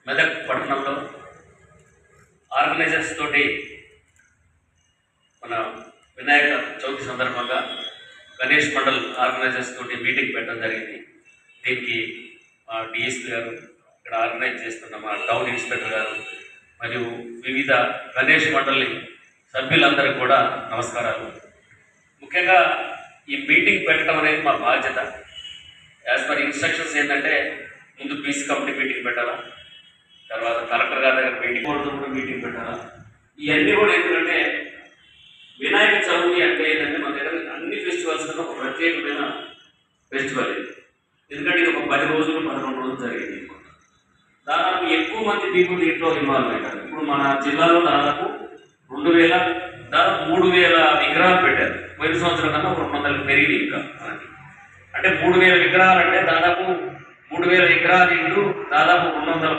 మెదక్ పట్టణంలో ఆర్గనైజర్స్ తోటి మన వినాయక చవితి సందర్భంగా గణేష్ మండల్ ఆర్గనైజర్స్ తోటి మీటింగ్ పెట్టడం జరిగింది. దీనికి మా డిఎస్పీ గారు, ఇక్కడ ఆర్గనైజ్ చేస్తున్న మా టౌన్ ఇన్స్పెక్టర్ గారు మరియు వివిధ గణేష్ మండలి సభ్యులందరికీ కూడా నమస్కారాలు. ముఖ్యంగా ఈ మీటింగ్ పెట్టడం అనేది మా బాధ్యత. యాజ్ పర్ ఇన్స్ట్రక్షన్స్ ఏంటంటే ముందు పీసీ కమిటీ మీటింగ్ పెట్టాలా, తర్వాత కలెక్టర్ గారి దగ్గర మీటింగ్ కూడా మీటింగ్ పెట్టాలా. ఇవన్నీ కూడా ఎందుకంటే వినాయక చవితి అంటే ఏంటంటే మన దగ్గర అన్ని ఫెస్టివల్స్ ఒక ప్రత్యేకమైన ఫెస్టివల్ ఇది. ఎందుకంటే ఇది ఒక 10 రోజులు 11 రోజులు జరిగింది. దాదాపు ఎక్కువ మంది పీపుల్ దీంట్లో ఇన్వాల్వ్ అయ్యారు. ఇప్పుడు మన జిల్లాలో దాదాపు 3,000 విగ్రహాలు పెట్టారు. పోయిన సంవత్సరం కన్నా 200 పెరిగింది. ఇంకా అంటే 3,000 విగ్రహాలు అంటే దాదాపు 3,000 విగ్రహాలు దాదాపు 200